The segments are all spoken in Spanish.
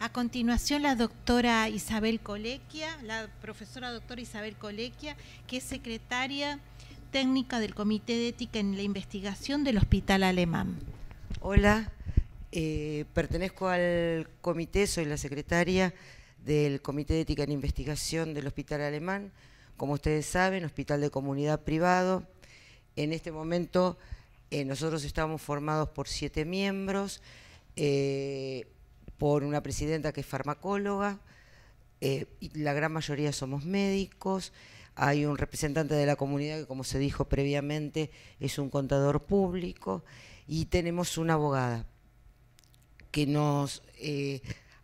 A continuación, la doctora Isabel Colequia, la profesora doctora Isabel Colequia, que es secretaria técnica del Comité de Ética en la Investigación del Hospital Alemán. Hola, pertenezco al comité, soy la secretaria del Comité de Ética en Investigación del Hospital Alemán. Como ustedes saben, hospital de comunidad privado. En este momento nosotros estamos formados por 7 miembros, por una presidenta que es farmacóloga, y la gran mayoría somos médicos. Hay un representante de la comunidad que, como se dijo previamente, es un contador público, y tenemos una abogada que nos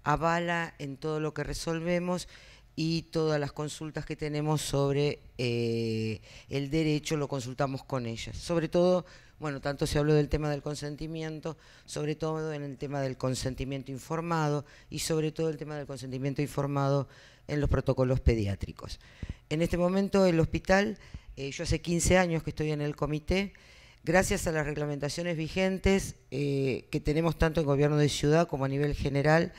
avala en todo lo que resolvemos, y todas las consultas que tenemos sobre el derecho lo consultamos con ella. Sobre todo, bueno, tanto se habló del tema del consentimiento, sobre todo en el tema del consentimiento informado y sobre todo el tema del consentimiento informado en los protocolos pediátricos. En este momento el hospital, yo hace 15 años que estoy en el comité, gracias a las reglamentaciones vigentes que tenemos tanto en gobierno de ciudad como a nivel general,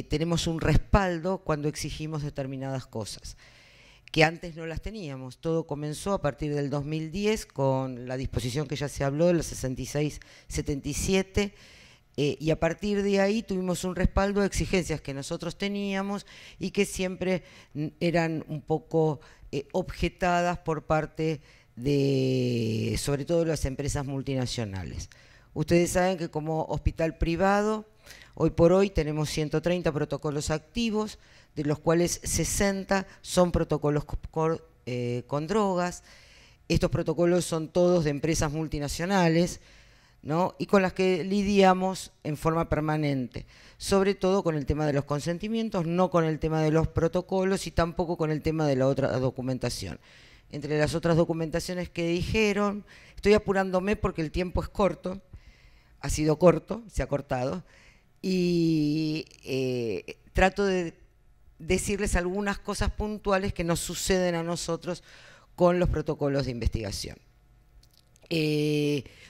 tenemos un respaldo cuando exigimos determinadas cosas, que antes no las teníamos. Todo comenzó a partir del 2010 con la disposición que ya se habló, la 6677, y a partir de ahí tuvimos un respaldo a exigencias que nosotros teníamos y que siempre eran un poco objetadas por parte de, sobre todo, las empresas multinacionales. Ustedes saben que como hospital privado, hoy por hoy tenemos 130 protocolos activos, de los cuales 60 son protocolos con drogas. Estos protocolos son todos de empresas multinacionales, ¿no? Y con las que lidiamos en forma permanente, sobre todo con el tema de los consentimientos, no con el tema de los protocolos y tampoco con el tema de la otra documentación. Entre las otras documentaciones que dijeron, estoy apurándome porque el tiempo es corto, ha sido corto, se ha cortado, y trato de decirles algunas cosas puntuales que nos suceden a nosotros con los protocolos de investigación.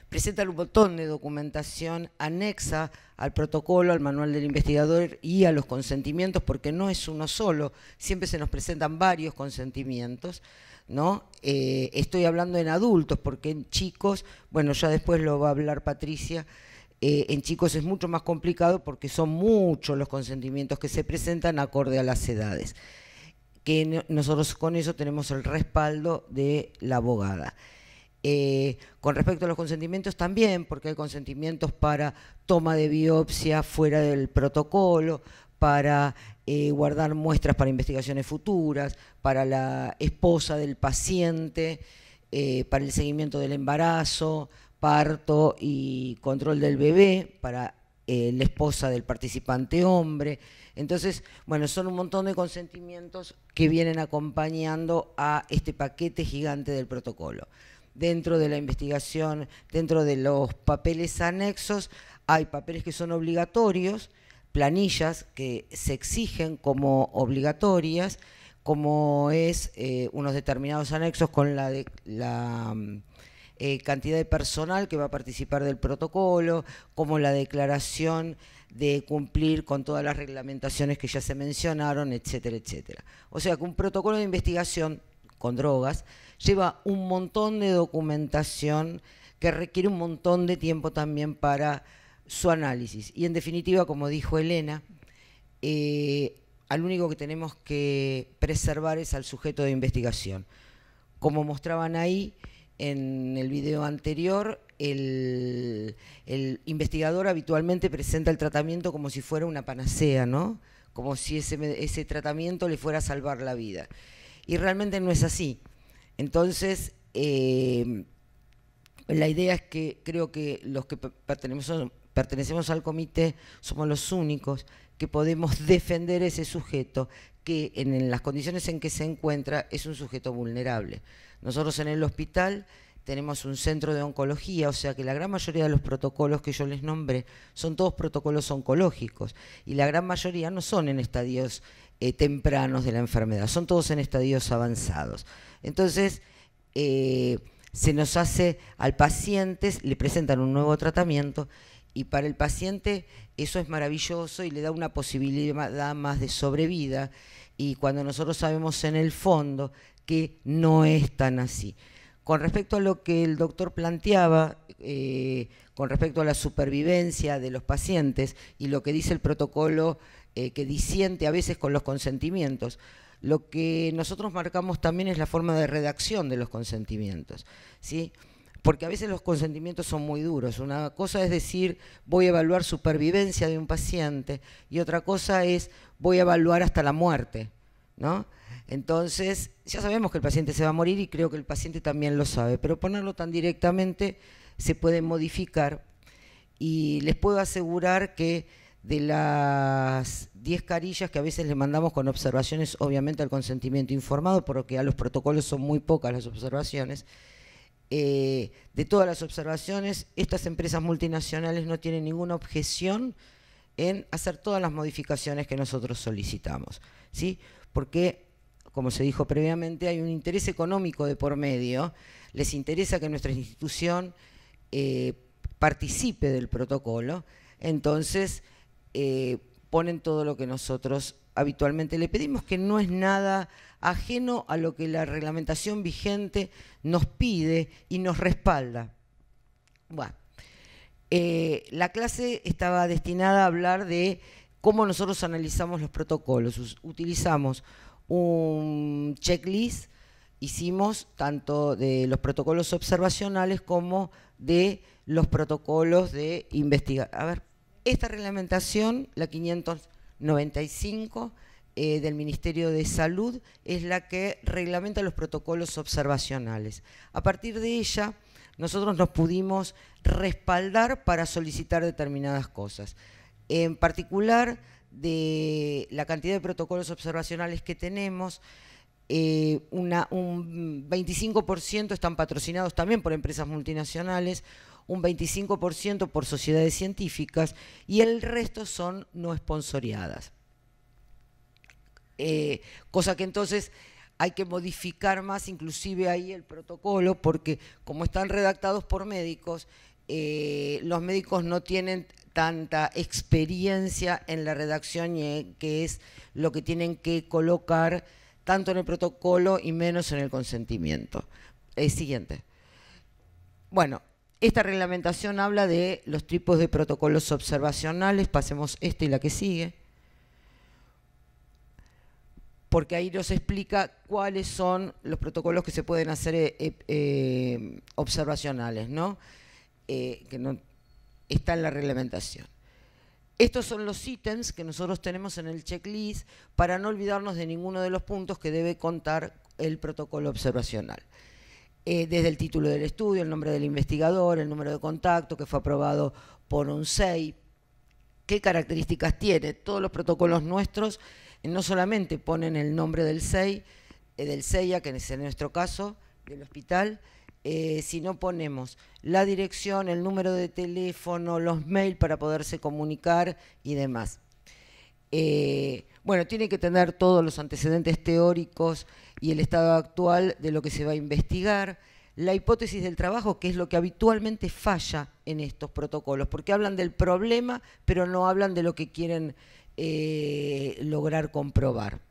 Presentan un montón de documentación anexa al protocolo, al manual del investigador y a los consentimientos, porque no es uno solo, siempre se nos presentan varios consentimientos, ¿no? Estoy hablando en adultos, porque en chicos, bueno, ya después lo va a hablar Patricia, en chicos es mucho más complicado porque son muchos los consentimientos que se presentan acorde a las edades. Que nosotros con eso tenemos el respaldo de la abogada. Con respecto a los consentimientos también, porque hay consentimientos para toma de biopsia fuera del protocolo, para guardar muestras para investigaciones futuras, para la esposa del paciente, para el seguimiento del embarazo, parto y control del bebé, para la esposa del participante hombre. Entonces, bueno, son un montón de consentimientos que vienen acompañando a este paquete gigante del protocolo. Dentro de la investigación, dentro de los papeles anexos, hay papeles que son obligatorios, planillas que se exigen como obligatorias, como es unos determinados anexos con la cantidad de personal que va a participar del protocolo, como la declaración de cumplir con todas las reglamentaciones que ya se mencionaron, etcétera, etcétera. O sea que un protocolo de investigación con drogas lleva un montón de documentación que requiere un montón de tiempo también para su análisis. Y en definitiva, como dijo Elena, al único que tenemos que preservar es al sujeto de investigación. Como mostraban ahí en el video anterior, el investigador habitualmente presenta el tratamiento como si fuera una panacea, ¿no? Como si ese tratamiento le fuera a salvar la vida. Y realmente no es así. Entonces, la idea es que creo que los que pertenecemos al comité somos los únicos que podemos defender ese sujeto que en las condiciones en que se encuentra es un sujeto vulnerable. Nosotros en el hospital tenemos un centro de oncología, o sea que la gran mayoría de los protocolos que yo les nombré son todos protocolos oncológicos y la gran mayoría no son en estadios tempranos de la enfermedad, son todos en estadios avanzados. Entonces, se nos hace al paciente, le presentan un nuevo tratamiento Y para el paciente eso es maravilloso y le da una posibilidad más de sobrevida. Y cuando nosotros sabemos en el fondo que no es tan así. Con respecto a lo que el doctor planteaba, con respecto a la supervivencia de los pacientes y lo que dice el protocolo que disiente a veces con los consentimientos, lo que nosotros marcamos también es la forma de redacción de los consentimientos, ¿sí? Porque a veces los consentimientos son muy duros. Una cosa es decir, voy a evaluar supervivencia de un paciente, y otra cosa es, voy a evaluar hasta la muerte, ¿no? Entonces, ya sabemos que el paciente se va a morir y creo que el paciente también lo sabe, pero ponerlo tan directamente se puede modificar, y les puedo asegurar que de las 10 carillas que a veces le mandamos con observaciones, obviamente al consentimiento informado, porque a los protocolos son muy pocas las observaciones, de todas las observaciones, estas empresas multinacionales no tienen ninguna objeción en hacer todas las modificaciones que nosotros solicitamos, ¿sí? Porque, como se dijo previamente, hay un interés económico de por medio, les interesa que nuestra institución participe del protocolo, entonces ponen todo lo que nosotros habitualmente le pedimos, que no es nada ajeno a lo que la reglamentación vigente nos pide y nos respalda. Bueno, la clase estaba destinada a hablar de cómo nosotros analizamos los protocolos. Utilizamos un checklist, hicimos tanto de los protocolos observacionales como de los protocolos de investigación. A ver, esta reglamentación, la 595 del Ministerio de Salud, es la que reglamenta los protocolos observacionales. A partir de ella, nosotros nos pudimos respaldar para solicitar determinadas cosas. En particular, de la cantidad de protocolos observacionales que tenemos, un 25% están patrocinados también por empresas multinacionales, un 25% por sociedades científicas y el resto son no sponsoriadas. Cosa que entonces hay que modificar más, inclusive ahí el protocolo, porque como están redactados por médicos, los médicos no tienen tanta experiencia en la redacción, que es lo que tienen que colocar tanto en el protocolo y menos en el consentimiento. Siguiente. Bueno, esta reglamentación habla de los tipos de protocolos observacionales. Pasemos esta y la que sigue, porque ahí nos explica cuáles son los protocolos que se pueden hacer observacionales, ¿no? Que no está en la reglamentación. Estos son los ítems que nosotros tenemos en el checklist para no olvidarnos de ninguno de los puntos que debe contar el protocolo observacional. Desde el título del estudio, el nombre del investigador, el número de contacto que fue aprobado por un SEI, qué características tiene. Todos los protocolos nuestros no solamente ponen el nombre del SEI, del SEIA, que es en nuestro caso, del hospital, sino ponemos la dirección, el número de teléfono, los mails para poderse comunicar y demás. Bueno, tiene que tener todos los antecedentes teóricos y el estado actual de lo que se va a investigar, la hipótesis del trabajo, que es lo que habitualmente falla en estos protocolos, porque hablan del problema, pero no hablan de lo que quieren lograr comprobar.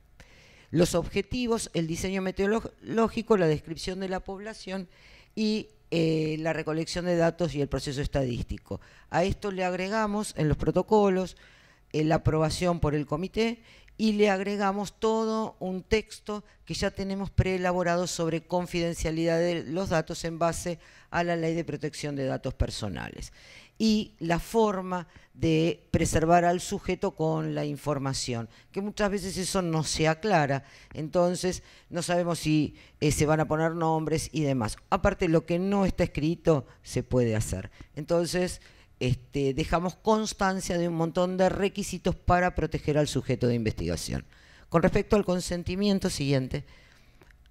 Los objetivos, el diseño meteorológico, la descripción de la población y la recolección de datos y el proceso estadístico. A esto le agregamos en los protocolos la aprobación por el comité y le agregamos todo un texto que ya tenemos preelaborado sobre confidencialidad de los datos en base a la Ley de Protección de Datos Personales y la forma de preservar al sujeto con la información, que muchas veces eso no se aclara, entonces no sabemos si se van a poner nombres y demás. Aparte, lo que no está escrito se puede hacer. Entonces, dejamos constancia de un montón de requisitos para proteger al sujeto de investigación. Con respecto al consentimiento, siguiente,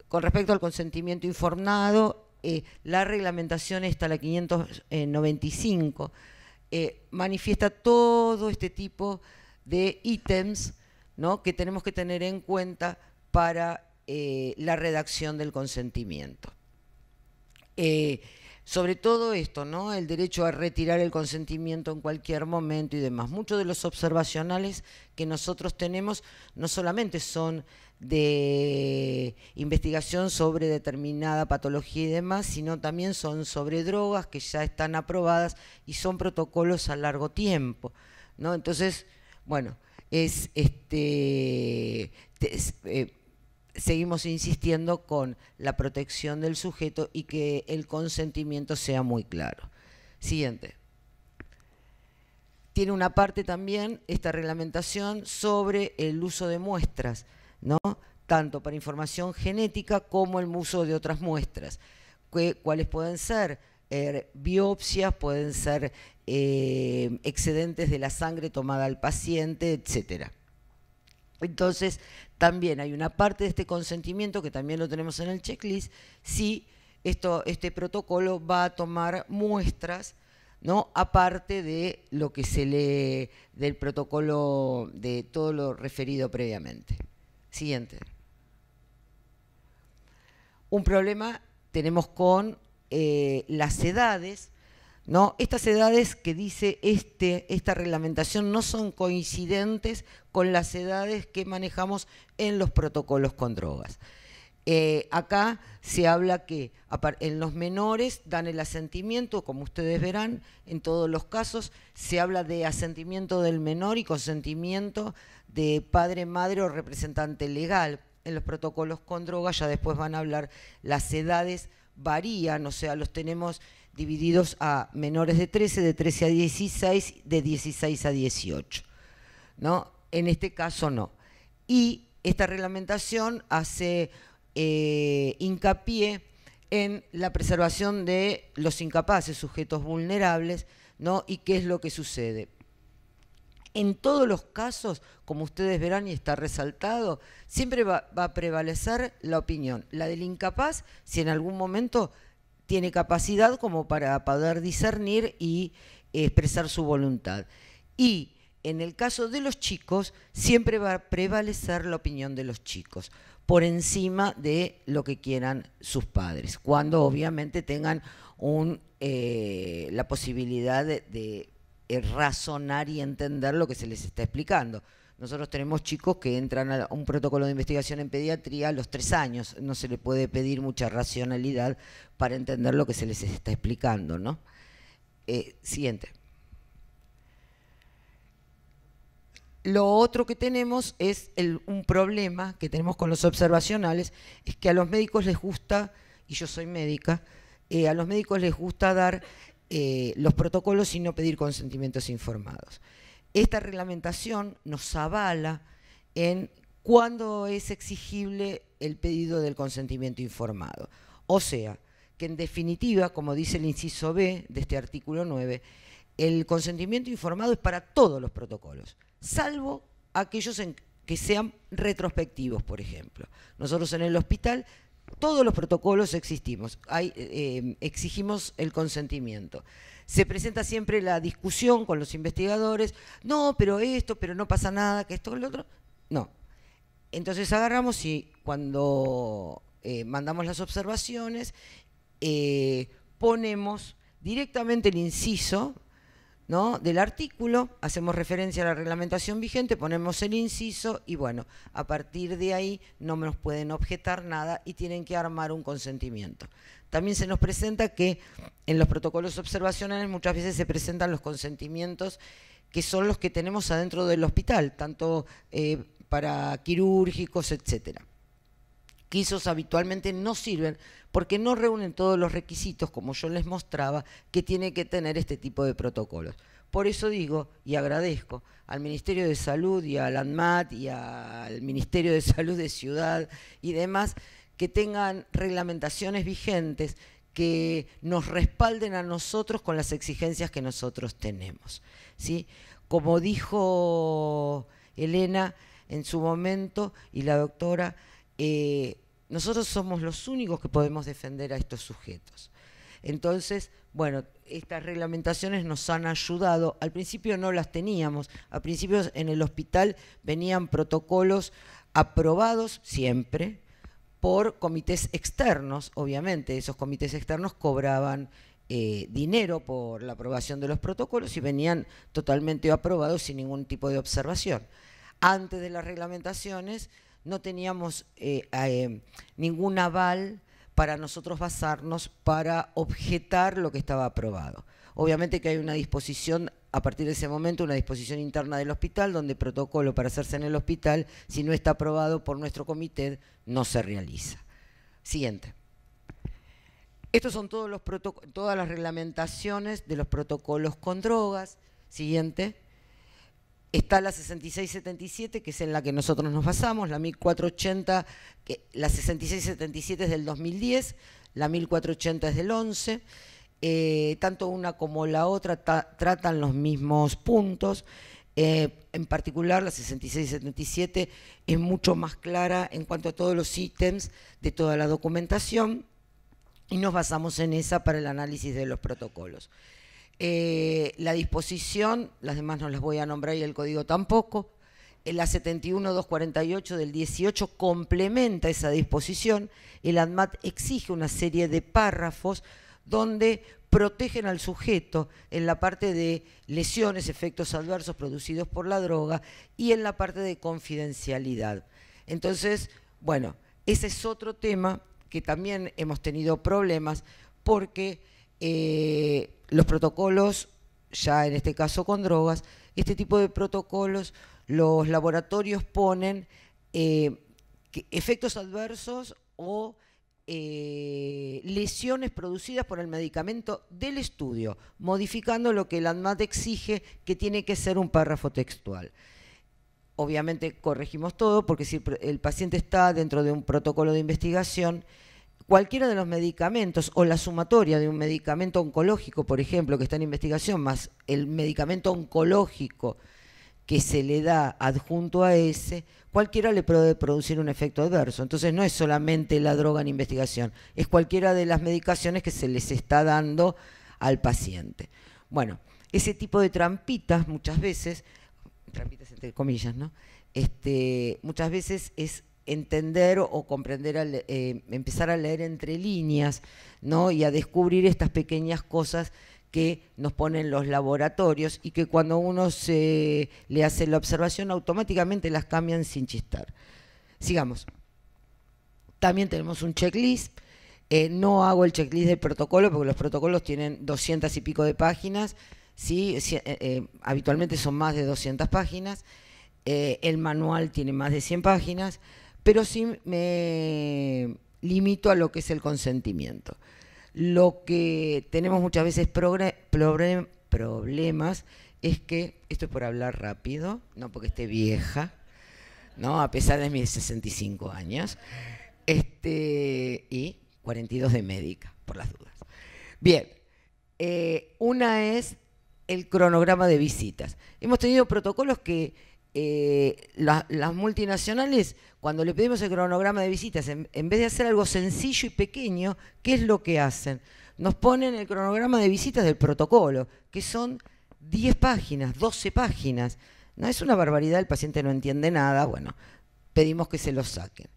con respecto al consentimiento informado, la reglamentación esta, la 595, manifiesta todo este tipo de ítems, ¿no?, que tenemos que tener en cuenta para la redacción del consentimiento. sobre todo esto, ¿no? El derecho a retirar el consentimiento en cualquier momento y demás. Muchos de los observacionales que nosotros tenemos no solamente son de investigación sobre determinada patología y demás, sino también son sobre drogas que ya están aprobadas y son protocolos a largo tiempo, ¿no? Entonces, bueno, seguimos insistiendo con la protección del sujeto y que el consentimiento sea muy claro. Siguiente. Tiene una parte también, esta reglamentación, sobre el uso de muestras, ¿no? Tanto para información genética como el uso de otras muestras. ¿Cuáles pueden ser? Biopsias, pueden ser excedentes de la sangre tomada al paciente, etcétera. Entonces, también hay una parte de este consentimiento, que también lo tenemos en el checklist, si este protocolo va a tomar muestras, ¿no? Aparte de lo que se lee del protocolo, de todo lo referido previamente. Siguiente. Un problema tenemos con las edades, ¿no? Estas edades que dice esta reglamentación no son coincidentes con las edades que manejamos en los protocolos con drogas. Acá se habla que en los menores dan el asentimiento, como ustedes verán, en todos los casos se habla de asentimiento del menor y consentimiento de padre, madre o representante legal. En los protocolos con drogas ya después van a hablar, las edades varían, o sea, los tenemos divididos a menores de 13 a 16, de 16 a 18, ¿no? En este caso no. Y esta reglamentación hace hincapié en la preservación de los incapaces, sujetos vulnerables, ¿no? Y qué es lo que sucede. En todos los casos, como ustedes verán y está resaltado, siempre va a prevalecer la opinión, la del incapaz, si en algún momento tiene capacidad como para poder discernir y expresar su voluntad. Y en el caso de los chicos, siempre va a prevalecer la opinión de los chicos, por encima de lo que quieran sus padres, cuando obviamente tengan la posibilidad de razonar y entender lo que se les está explicando. Nosotros tenemos chicos que entran a un protocolo de investigación en pediatría a los 3 años, no se le puede pedir mucha racionalidad para entender lo que se les está explicando, ¿no? Siguiente. Lo otro que tenemos es un problema que tenemos con los observacionales, es que a los médicos les gusta, y yo soy médica, a los médicos les gusta dar los protocolos y no pedir consentimientos informados. Esta reglamentación nos avala en cuándo es exigible el pedido del consentimiento informado. O sea, que en definitiva, como dice el inciso B de este artículo 9, el consentimiento informado es para todos los protocolos, salvo aquellos que sean retrospectivos, por ejemplo. Nosotros en el hospital, todos los protocolos exigimos el consentimiento. Se presenta siempre la discusión con los investigadores, no, pero esto, pero no pasa nada, que esto, lo otro. No. Entonces agarramos y cuando mandamos las observaciones, ponemos directamente el inciso, ¿no?, del artículo, hacemos referencia a la reglamentación vigente, ponemos el inciso y bueno, a partir de ahí no nos pueden objetar nada y tienen que armar un consentimiento. También se nos presenta que en los protocolos observacionales muchas veces se presentan los consentimientos que son los que tenemos adentro del hospital, tanto para quirúrgicos, etcétera. Que esos habitualmente no sirven porque no reúnen todos los requisitos, como yo les mostraba, que tiene que tener este tipo de protocolos. Por eso digo, y agradezco al Ministerio de Salud y al ANMAT y al Ministerio de Salud de Ciudad y demás, que tengan reglamentaciones vigentes que nos respalden a nosotros con las exigencias que nosotros tenemos, ¿sí? Como dijo Elena en su momento y la doctora, nosotros somos los únicos que podemos defender a estos sujetos. Entonces, bueno, estas reglamentaciones nos han ayudado. Al principio no las teníamos, al principio en el hospital venían protocolos aprobados siempre por comités externos, obviamente, esos comités externos cobraban dinero por la aprobación de los protocolos y venían totalmente aprobados sin ningún tipo de observación. Antes de las reglamentaciones no teníamos ningún aval para nosotros basarnos para objetar lo que estaba aprobado. Obviamente que hay una disposición, a partir de ese momento, una disposición interna del hospital, donde el protocolo para hacerse en el hospital, si no está aprobado por nuestro comité, no se realiza. Siguiente. Estos son todas las reglamentaciones de los protocolos con drogas. Siguiente. Está la 6677, que es en la que nosotros nos basamos, la 1480, la 6677 es del 2010, la 1480 es del 11. Tanto una como la otra tratan los mismos puntos. En particular, la 6677 es mucho más clara en cuanto a todos los ítems de toda la documentación y nos basamos en esa para el análisis de los protocolos. La disposición, las demás no las voy a nombrar y el código tampoco. La 71248 del 18 complementa esa disposición. El ANMAT exige una serie de párrafos donde protegen al sujeto en la parte de lesiones, efectos adversos producidos por la droga y en la parte de confidencialidad. Entonces, bueno, ese es otro tema que también hemos tenido problemas porque los protocolos, ya en este caso con drogas, este tipo de protocolos, los laboratorios ponen efectos adversos o lesiones producidas por el medicamento del estudio, modificando lo que el ANMAT exige, que tiene que ser un párrafo textual. Obviamente corregimos todo, porque si el paciente está dentro de un protocolo de investigación, cualquiera de los medicamentos o la sumatoria de un medicamento oncológico, por ejemplo, que está en investigación, más el medicamento oncológico que se le da adjunto a ese, cualquiera le puede producir un efecto adverso. Entonces no es solamente la droga en investigación, es cualquiera de las medicaciones que se les está dando al paciente. Bueno, ese tipo de trampitas muchas veces, trampitas entre comillas, ¿no? Muchas veces es entender o comprender, empezar a leer entre líneas, ¿no? Y a descubrir estas pequeñas cosas que nos ponen los laboratorios y que cuando uno le hace la observación automáticamente las cambian sin chistar. Sigamos. También tenemos un checklist. No hago el checklist del protocolo porque los protocolos tienen 200 y pico de páginas. ¿Sí? Habitualmente son más de 200 páginas. El manual tiene más de 100 páginas, pero sí me limito a lo que es el consentimiento. Lo que tenemos muchas veces problemas es que, esto es por hablar rápido, no porque esté vieja, ¿no? A pesar de mis 65 años, y 42 de médica, por las dudas. Bien, una es el cronograma de visitas. Hemos tenido protocolos que las multinacionales, cuando le pedimos el cronograma de visitas, en vez de hacer algo sencillo y pequeño, ¿qué es lo que hacen? Nos ponen el cronograma de visitas del protocolo, que son 10 páginas, 12 páginas. No es una barbaridad, el paciente no entiende nada, bueno, pedimos que se los saquen.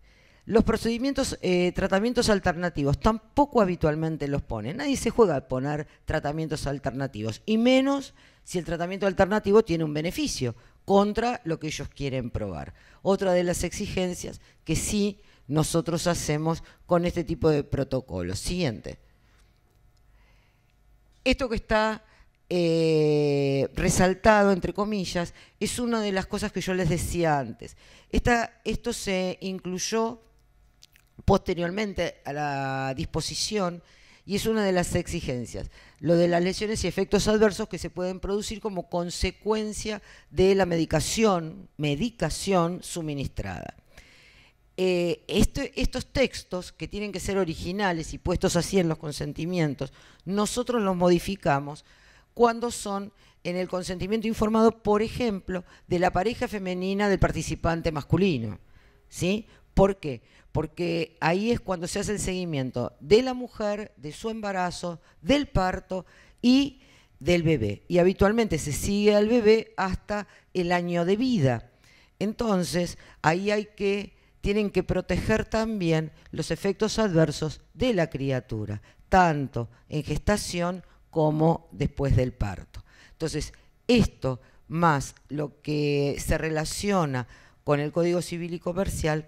Los procedimientos, tratamientos alternativos, tampoco habitualmente los ponen. Nadie se juega a poner tratamientos alternativos, y menos si el tratamiento alternativo tiene un beneficio contra lo que ellos quieren probar. Otra de las exigencias que sí nosotros hacemos con este tipo de protocolos. Siguiente. Esto que está resaltado, entre comillas, es una de las cosas que yo les decía antes. Esto se incluyó posteriormente a la disposición y es una de las exigencias, lo de las lesiones y efectos adversos que se pueden producir como consecuencia de la medicación suministrada. Estos textos, que tienen que ser originales y puestos así en los consentimientos, nosotros los modificamos cuando son en el consentimiento informado, por ejemplo, de la pareja femenina del participante masculino. ¿Sí? ¿Por qué? Porque ahí es cuando se hace el seguimiento de la mujer, de su embarazo, del parto y del bebé. Y habitualmente se sigue al bebé hasta el año de vida. Entonces, ahí tienen que proteger también los efectos adversos de la criatura, tanto en gestación como después del parto. Entonces, esto más lo que se relaciona con el Código Civil y Comercial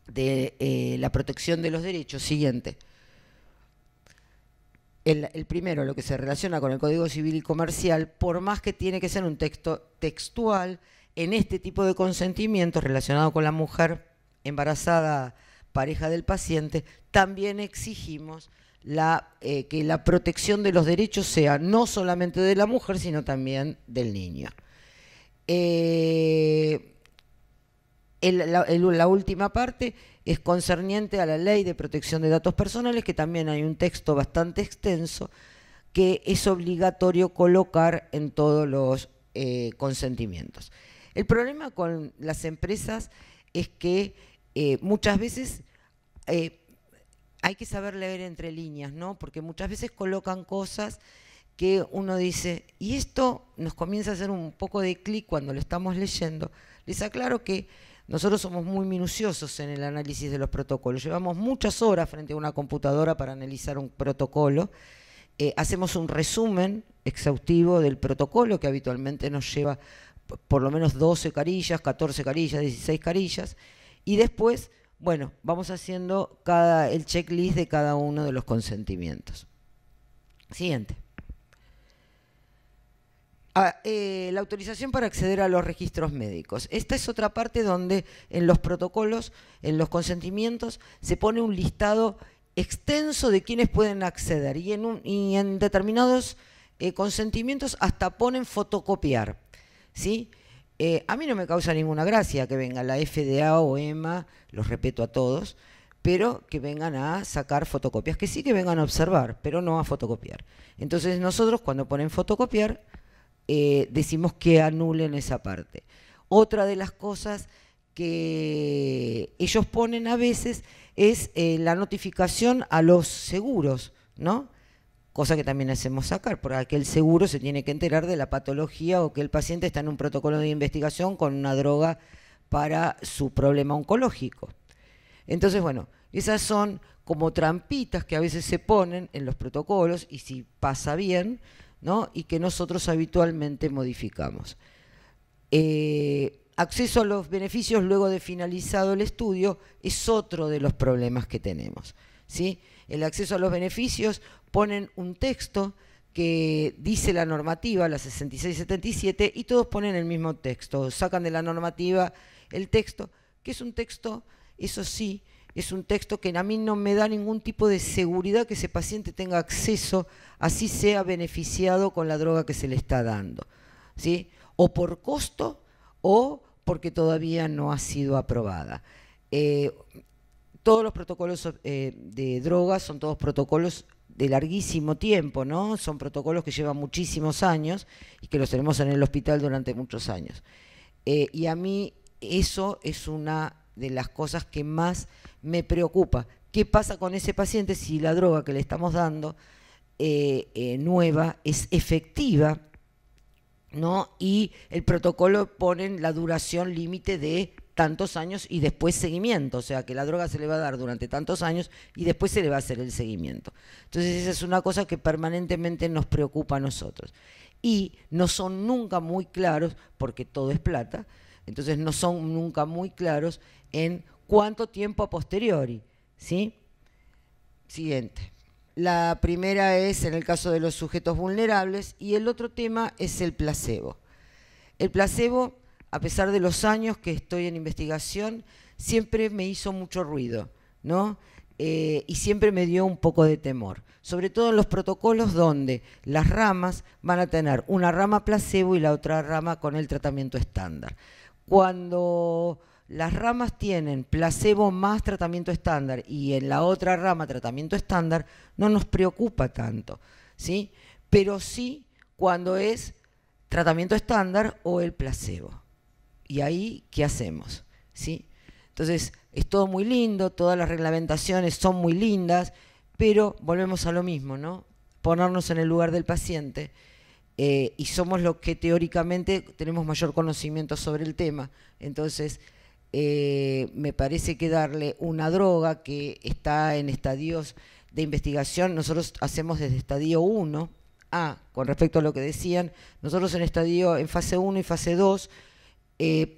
de la protección de los derechos, siguiente. El primero, lo que se relaciona con el Código Civil y Comercial, por más que tiene que ser un texto textual, en este tipo de consentimientos relacionado con la mujer embarazada, pareja del paciente, también exigimos que la protección de los derechos sea no solamente de la mujer, sino también del niño. La última parte es concerniente a la Ley de Protección de Datos Personales, que también hay un texto bastante extenso que es obligatorio colocar en todos los consentimientos. El problema con las empresas es que muchas veces hay que saber leer entre líneas, ¿no? Porque muchas veces colocan cosas que uno dice, y esto nos comienza a hacer un poco de clic cuando lo estamos leyendo. Les aclaro que nosotros somos muy minuciosos en el análisis de los protocolos. Llevamos muchas horas frente a una computadora para analizar un protocolo. Hacemos un resumen exhaustivo del protocolo, que habitualmente nos lleva por lo menos 12 carillas, 14 carillas, 16 carillas, y después, bueno, vamos haciendo el checklist de cada uno de los consentimientos. Siguiente. La autorización para acceder a los registros médicos. Esta es otra parte donde en los protocolos, en los consentimientos, se pone un listado extenso de quienes pueden acceder y en determinados consentimientos hasta ponen fotocopiar, ¿sí? A mí no me causa ninguna gracia que venga la FDA o EMA, los respeto a todos, pero que vengan a sacar fotocopias, que sí que vengan a observar, pero no a fotocopiar. Entonces nosotros cuando ponen fotocopiar, decimos que anulen esa parte. Otra de las cosas que ellos ponen a veces es la notificación a los seguros, ¿no? Cosa que también hacemos sacar, porque el seguro se tiene que enterar de la patología o que el paciente está en un protocolo de investigación con una droga para su problema oncológico. Entonces, bueno, esas son como trampitas que a veces se ponen en los protocolos y si pasa bien, ¿no? Y que nosotros habitualmente modificamos. Acceso a los beneficios luego de finalizado el estudio es otro de los problemas que tenemos, ¿sí? El acceso a los beneficios ponen un texto que dice la normativa, la 6677, y todos ponen el mismo texto, sacan de la normativa el texto, que es un texto, eso sí, es un texto que a mí no me da ningún tipo de seguridad que ese paciente tenga acceso, así sea beneficiado con la droga que se le está dando, ¿sí? O por costo o porque todavía no ha sido aprobada. Todos los protocolos de drogas son todos protocolos de larguísimo tiempo, ¿no? Son protocolos que llevan muchísimos años y que los tenemos en el hospital durante muchos años. Y a mí eso es una de las cosas que más me preocupa. ¿Qué pasa con ese paciente si la droga que le estamos dando nueva es efectiva, ¿no? Y el protocolo pone la duración límite de tantos años y después seguimiento, o sea que la droga se le va a dar durante tantos años y después se le va a hacer el seguimiento. Entonces esa es una cosa que permanentemente nos preocupa a nosotros. Y no son nunca muy claros, porque todo es plata, entonces no son nunca muy claros en cuánto tiempo a posteriori, ¿sí? Siguiente. La primera es en el caso de los sujetos vulnerables y el otro tema es el placebo. El placebo, a pesar de los años que estoy en investigación, siempre me hizo mucho ruido, ¿no? Y siempre me dio un poco de temor, sobre todo en los protocolos donde las ramas van a tener una rama placebo y la otra rama con el tratamiento estándar. Cuando las ramas tienen placebo más tratamiento estándar y en la otra rama tratamiento estándar, no nos preocupa tanto, ¿sí? Pero sí cuando es tratamiento estándar o el placebo. Y ahí, ¿qué hacemos? ¿Sí? Entonces, es todo muy lindo, todas las reglamentaciones son muy lindas, pero volvemos a lo mismo, ¿no? Ponernos en el lugar del paciente, y somos los que teóricamente tenemos mayor conocimiento sobre el tema. Entonces, me parece que darle una droga que está en estadios de investigación nosotros hacemos desde estadio 1. Con respecto a lo que decían, nosotros en fase 1 y fase 2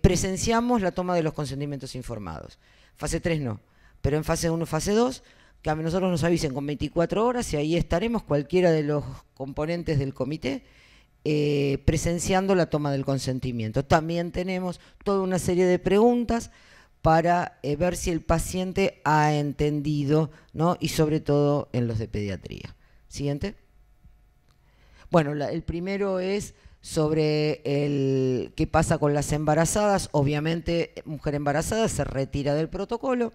presenciamos la toma de los consentimientos informados. Fase 3 no, pero en fase 1 y fase 2, que a nosotros nos avisen con 24 horas y ahí estaremos cualquiera de los componentes del comité presenciando la toma del consentimiento. También tenemos toda una serie de preguntas para ver si el paciente ha entendido, ¿no? Y sobre todo en los de pediatría. Siguiente. Bueno, el primero es sobre qué pasa con las embarazadas. Obviamente, mujer embarazada se retira del protocolo.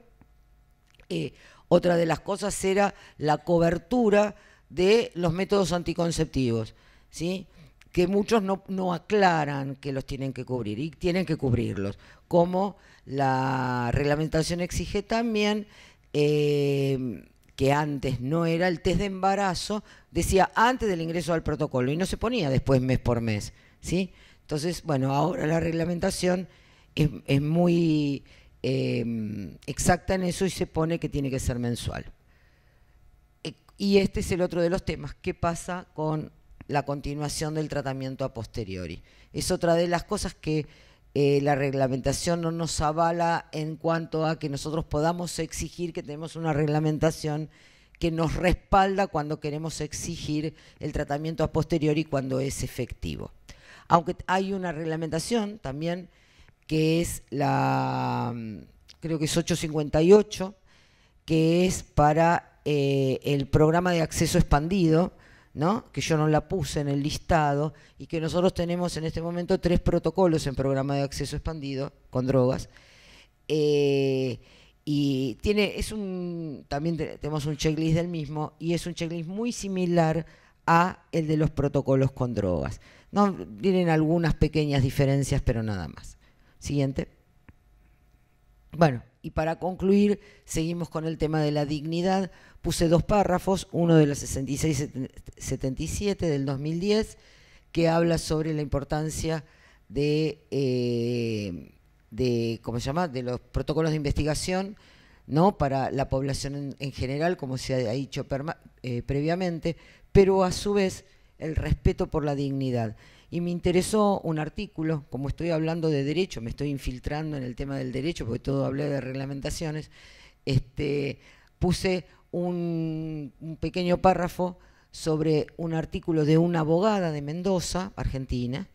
Otra de las cosas era la cobertura de los métodos anticonceptivos, ¿sí? Que muchos no aclaran que los tienen que cubrir y tienen que cubrirlos, como la reglamentación exige también que antes no era el test de embarazo, decía antes del ingreso al protocolo y no se ponía después mes por mes, ¿sí? Entonces, bueno, ahora la reglamentación es muy exacta en eso y se pone que tiene que ser mensual. Y este es el otro de los temas, ¿qué pasa con la continuación del tratamiento a posteriori? Es otra de las cosas que la reglamentación no nos avala en cuanto a que nosotros podamos exigir que tenemos una reglamentación que nos respalda cuando queremos exigir el tratamiento a posteriori cuando es efectivo. Aunque hay una reglamentación también que es creo que es 858, que es para el programa de acceso expandido, ¿no? Que yo no la puse en el listado y que nosotros tenemos en este momento 3 protocolos en programa de acceso expandido con drogas. Y también tenemos un checklist del mismo y es un checklist muy similar a el de los protocolos con drogas. No, tienen algunas pequeñas diferencias, pero nada más. Siguiente. Bueno, y para concluir, seguimos con el tema de la dignidad. Puse 2 párrafos, uno de la 6677 del 2010, que habla sobre la importancia de ¿cómo se llama?, de los protocolos de investigación, ¿no?, para la población en general, como se ha dicho previamente, pero a su vez el respeto por la dignidad. Y me interesó un artículo, como estoy hablando de derecho, me estoy infiltrando en el tema del derecho, porque todo hablé de reglamentaciones, puse un pequeño párrafo sobre un artículo de una abogada de Mendoza, Argentina,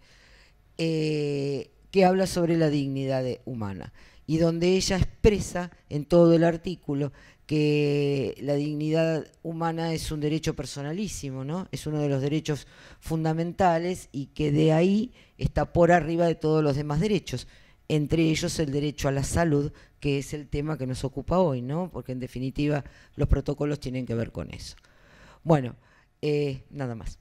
que habla sobre la dignidad humana, y donde ella expresa en todo el artículo que la dignidad humana es un derecho personalísimo, ¿no? Es uno de los derechos fundamentales y que de ahí está por arriba de todos los demás derechos, entre ellos el derecho a la salud, que es el tema que nos ocupa hoy, ¿no? Porque en definitiva los protocolos tienen que ver con eso. Bueno, nada más.